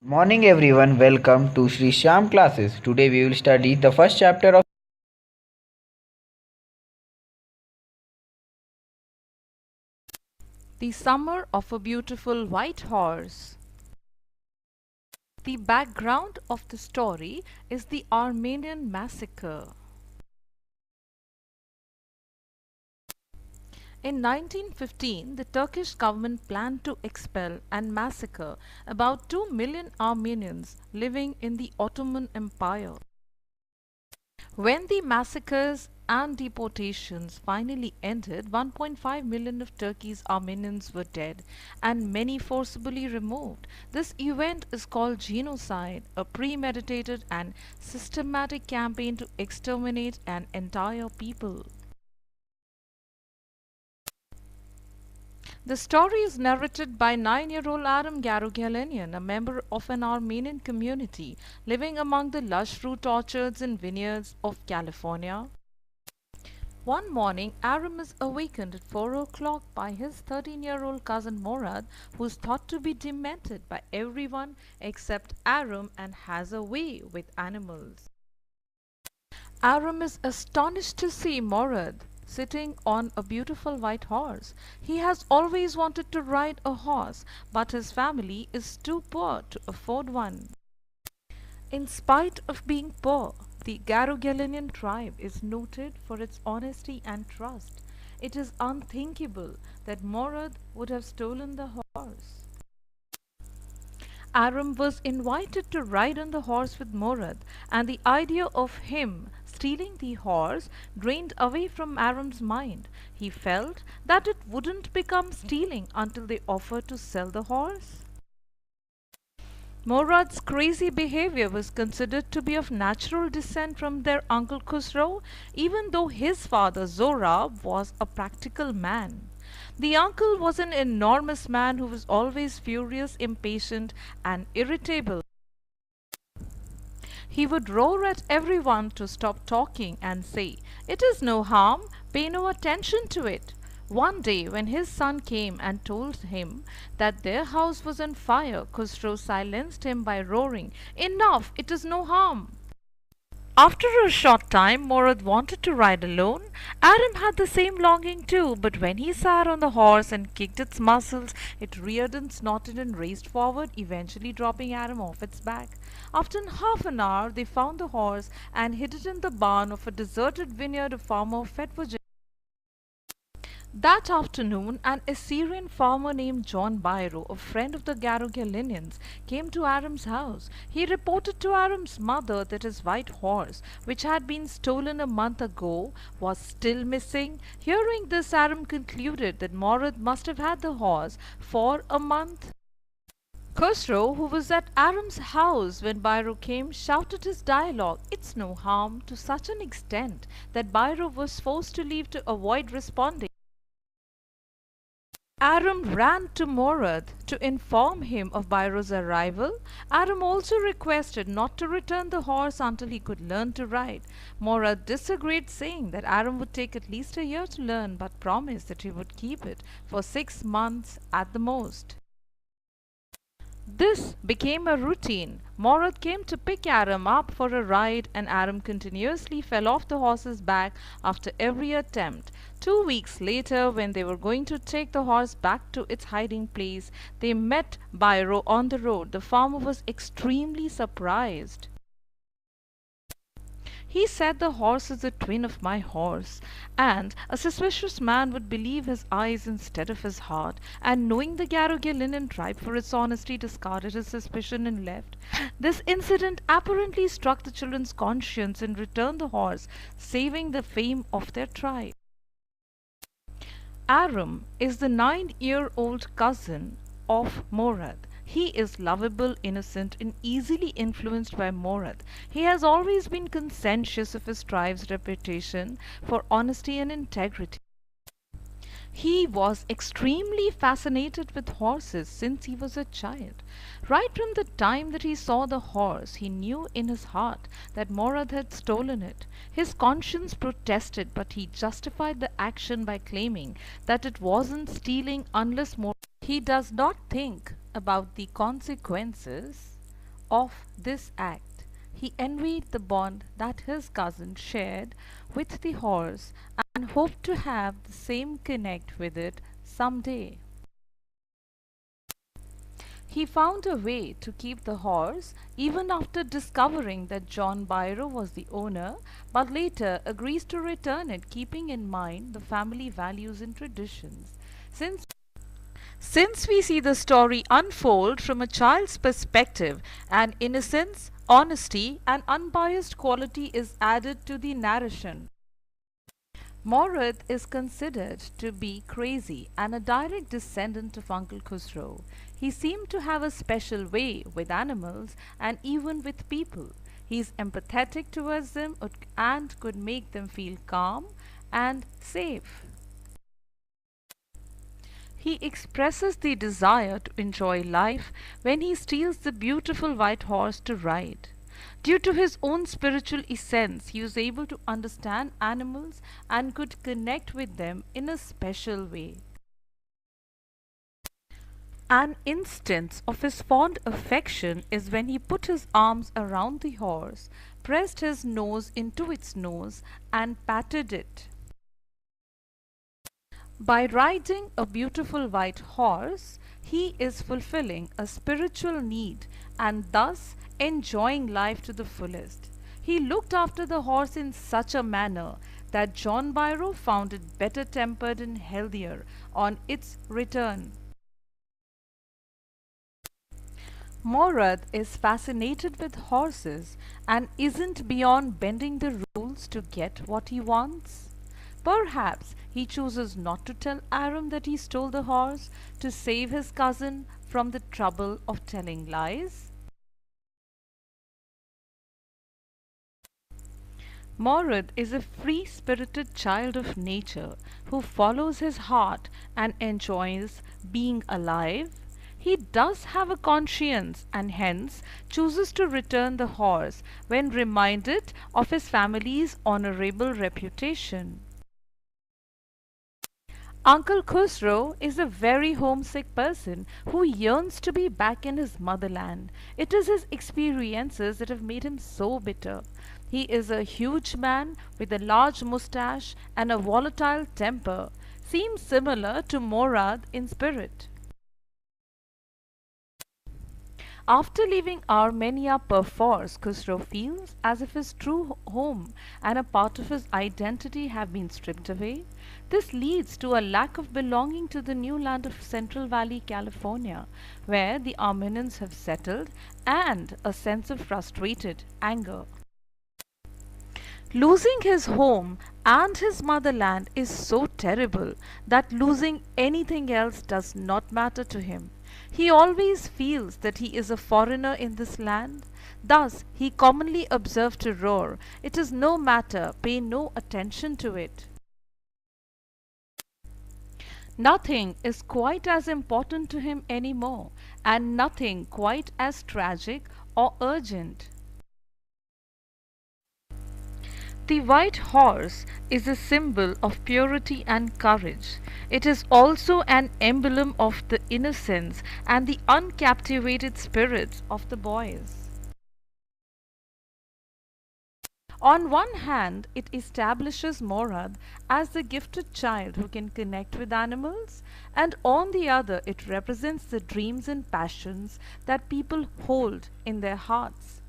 Morning everyone, welcome to Shyam classes. Today we will study the first chapter of The Summer of a Beautiful White Horse. The background of the story is the Armenian massacre. In 1915, the Turkish government planned to expel and massacre about 2 million Armenians living in the Ottoman Empire. When the massacres and deportations finally ended, 1.5 million of Turkey's Armenians were dead and many forcibly removed. This event is called genocide, a premeditated and systematic campaign to exterminate an entire people. The story is narrated by 9-year-old Adam Garugalenian, a member of an Armenian community living among the lush fruit orchards and vineyards of California. One morning, Aram is awakened at 4 o'clock by his 13-year-old cousin Morad, who is thought to be demented by everyone except Aram and has a way with animals. Aram is astonished to see Morad sitting on a beautiful white horse. He has always wanted to ride a horse, but his family is too poor to afford one. In spite of being poor, the Garugalinian tribe is noted for its honesty and trust. It is unthinkable that Morad would have stolen the horse. Aram was invited to ride on the horse with Morad, and the idea of him stealing the horse drained away from Aram's mind. He felt that it wouldn't become stealing until they offered to sell the horse. Morad's crazy behavior was considered to be of natural descent from their uncle Khusro, even though his father Zorab was a practical man. The uncle was an enormous man who was always furious, impatient, and irritable. He would roar at everyone to stop talking and say, "It is no harm, pay no attention to it." One day, when his son came and told him that their house was on fire, Khusro silenced him by roaring, "Enough, it is no harm." After a short time, Morad wanted to ride alone. Aram had the same longing too, but when he sat on the horse and kicked its muscles, it reared and snorted and raced forward, eventually dropping Aram off its back. After half an hour, they found the horse and hid it in the barn of a deserted vineyard a farmer fed for. That afternoon, an Assyrian farmer named John Byro, a friend of the Garugalinians, came to Aram's house. He reported to Aram's mother that his white horse, which had been stolen a month ago, was still missing. Hearing this, Aram concluded that Morad must have had the horse for a month. Khosrow, who was at Aram's house when Byro came, shouted his dialogue, "It's no harm," to such an extent that Byro was forced to leave to avoid responding. Aram ran to Morad to inform him of Byro's arrival. Aram also requested not to return the horse until he could learn to ride. Morad disagreed, saying that Aram would take at least a year to learn, but promised that he would keep it for 6 months at the most. This became a routine. Morad came to pick Aram up for a ride, and Aram continuously fell off the horse's back after every attempt. 2 weeks later, when they were going to take the horse back to its hiding place, they met Byro on the road. The farmer was extremely surprised. He said, "The horse is a twin of my horse," and a suspicious man would believe his eyes instead of his heart, and knowing the Garugalinian tribe for its honesty, discarded his suspicion and left. This incident apparently struck the children's conscience and returned the horse, saving the fame of their tribe. Aram is the 9-year-old cousin of Morad. He is lovable, innocent, and easily influenced by Morad. He has always been conscientious of his tribe's reputation for honesty and integrity. He was extremely fascinated with horses since he was a child. Right from the time that he saw the horse, he knew in his heart that Morad had stolen it. His conscience protested, but he justified the action by claiming that it wasn't stealing unless Morad. He does not think about the consequences of this act. He envied the bond that his cousin shared with the horse and hoped to have the same connect with it some day. He found a way to keep the horse even after discovering that John Byro was the owner, but later agrees to return it, keeping in mind the family values and traditions. Since since we see the story unfold from a child's perspective, an innocence, honesty, and unbiased quality is added to the narration. Morad is considered to be crazy and a direct descendant of Uncle Khusro. He seemed to have a special way with animals and even with people. He is empathetic towards them and could make them feel calm and safe. He expresses the desire to enjoy life when he steals the beautiful white horse to ride. Due to his own spiritual essence, he was able to understand animals and could connect with them in a special way. An instance of his fond affection is when he put his arms around the horse, pressed his nose into its nose, and patted it. By riding a beautiful white horse, he is fulfilling a spiritual need and thus enjoying life to the fullest. He looked after the horse in such a manner that John Byro found it better tempered and healthier on its return. Morad is fascinated with horses and isn't beyond bending the rules to get what he wants. Perhaps he chooses not to tell Aram that he stole the horse to save his cousin from the trouble of telling lies. Morad is a free-spirited child of nature who follows his heart and enjoys being alive. He does have a conscience and hence chooses to return the horse when reminded of his family's honorable reputation. Uncle Khusro is a very homesick person who yearns to be back in his motherland. It is his experiences that have made him so bitter. He is a huge man with a large moustache and a volatile temper. Seems similar to Morad in spirit. After leaving Armenia perforce, Khusro feels as if his true home and a part of his identity have been stripped away. This leads to a lack of belonging to the new land of Central Valley, California, where the Armenians have settled, and a sense of frustrated anger. Losing his home and his motherland is so terrible that losing anything else does not matter to him. He always feels that he is a foreigner in this land. Thus, he commonly observed to roar, "It is no matter, pay no attention to it." Nothing is quite as important to him anymore, and nothing quite as tragic or urgent. The white horse is a symbol of purity and courage. It is also an emblem of the innocence and the uncaptivated spirits of the boys. On one hand, it establishes Morad as the gifted child who can connect with animals, and on the other, it represents the dreams and passions that people hold in their hearts.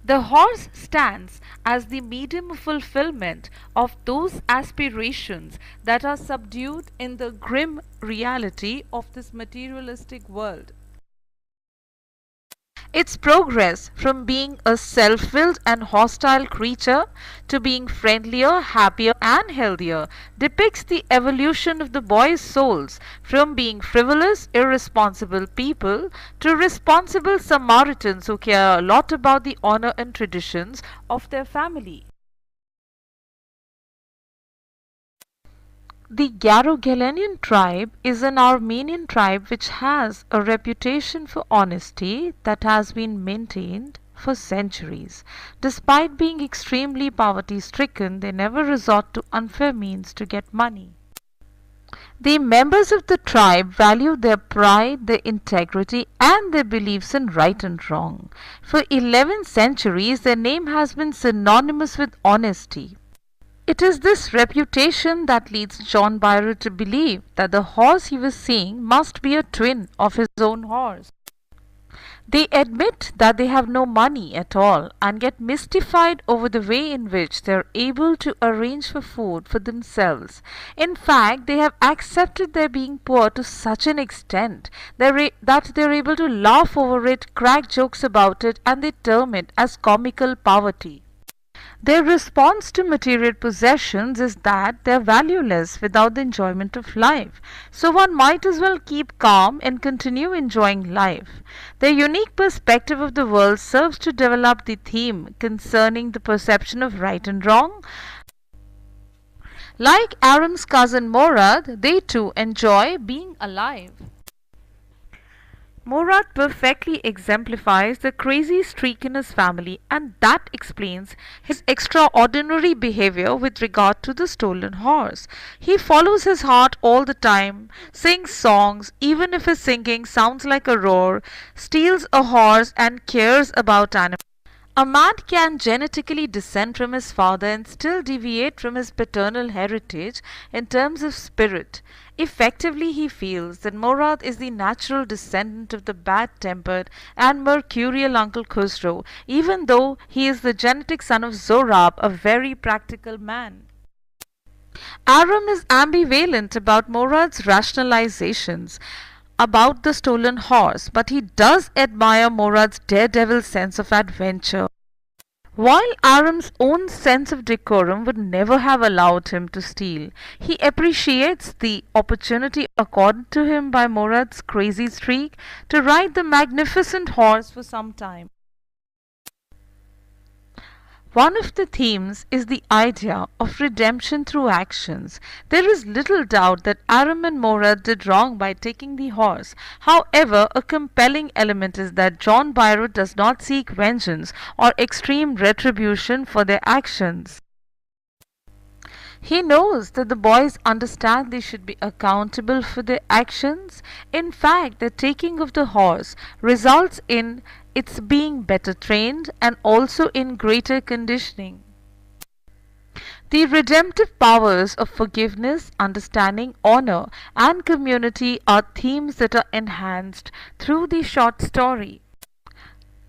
The horse stands as the medium of fulfillment of those aspirations that are subdued in the grim reality of this materialistic world. Its progress from being a self-willed and hostile creature to being friendlier, happier, and healthier depicts the evolution of the boys' souls from being frivolous, irresponsible people to responsible Samaritans who care a lot about the honor and traditions of their family. The Garogelenian tribe is an Armenian tribe which has a reputation for honesty that has been maintained for centuries. Despite being extremely poverty stricken, they never resort to unfair means to get money. The members of the tribe value their pride, their integrity, and their beliefs in right and wrong. For 11 centuries, their name has been synonymous with honesty. It is this reputation that leads John Byron to believe that the horse he was seeing must be a twin of his own horse. They admit that they have no money at all and get mystified over the way in which they are able to arrange for food for themselves. In fact, they have accepted their being poor to such an extent that they are able to laugh over it, crack jokes about it, and they term it as comical poverty. Their response to material possessions is that they are valueless without the enjoyment of life. So one might as well keep calm and continue enjoying life. Their unique perspective of the world serves to develop the theme concerning the perception of right and wrong. Like Aram's cousin Morad, they too enjoy being alive. Morad perfectly exemplifies the crazy streak in his family, and that explains his extraordinary behavior with regard to the stolen horse. He follows his heart all the time, sings songs, even if his singing sounds like a roar, steals a horse, and cares about animals. A man can genetically descend from his father and still deviate from his paternal heritage in terms of spirit. Effectively, he feels that Morad is the natural descendant of the bad-tempered and mercurial Uncle Khusro, even though he is the genetic son of Zorab, a very practical man. Aram is ambivalent about Morad's rationalizations about the stolen horse, but he does admire Morad's daredevil sense of adventure. While Aram's own sense of decorum would never have allowed him to steal, he appreciates the opportunity accorded to him by Morad's crazy streak to ride the magnificent horse for some time. One of the themes is the idea of redemption through actions. There is little doubt that Aram and Morad did wrong by taking the horse. However, a compelling element is that John Byron does not seek vengeance or extreme retribution for their actions. He knows that the boys understand they should be accountable for their actions. In fact, the taking of the horse results in its being better trained and also in greater conditioning. The redemptive powers of forgiveness, understanding, honor, and community are themes that are enhanced through the short story.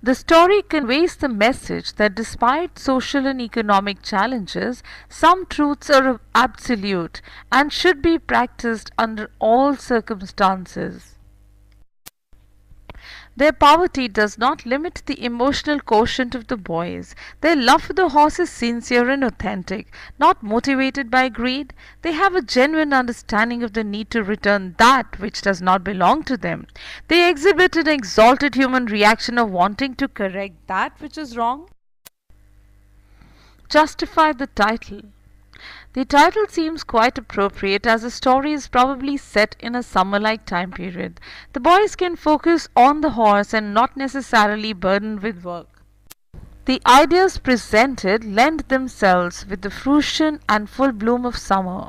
The story conveys the message that despite social and economic challenges, some truths are absolute and should be practiced under all circumstances. Their poverty does not limit the emotional quotient of the boys. Their love for the horse is sincere and authentic, not motivated by greed. They have a genuine understanding of the need to return that which does not belong to them. They exhibit an exalted human reaction of wanting to correct that which is wrong. Justify the title. The title seems quite appropriate as the story is probably set in a summer-like time period. The boys can focus on the horse and not necessarily burdened with work. The ideas presented lend themselves with the fruition and full bloom of summer.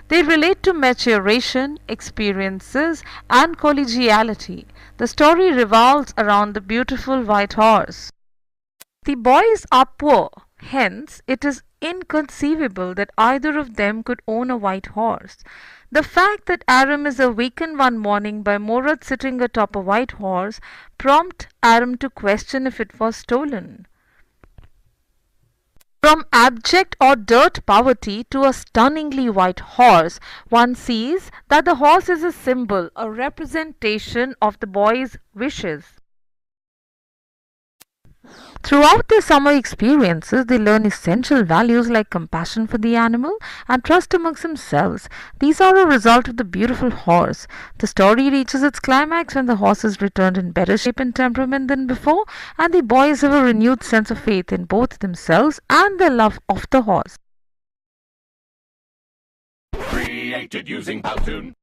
They relate to maturation, experiences, and collegiality. The story revolves around the beautiful white horse. The boys are poor, hence it is inconceivable that either of them could own a white horse. The fact that Aram is awakened one morning by Morad sitting atop a white horse prompts Aram to question if it was stolen. From abject or dirt poverty to a stunningly white horse, one sees that the horse is a symbol, a representation of the boy's wishes. Throughout their summer experiences, they learn essential values like compassion for the animal and trust amongst themselves. These are a result of the beautiful horse. The story reaches its climax when the horse is returned in better shape and temperament than before, and the boys have a renewed sense of faith in both themselves and their love of the horse. Created using Powtoon.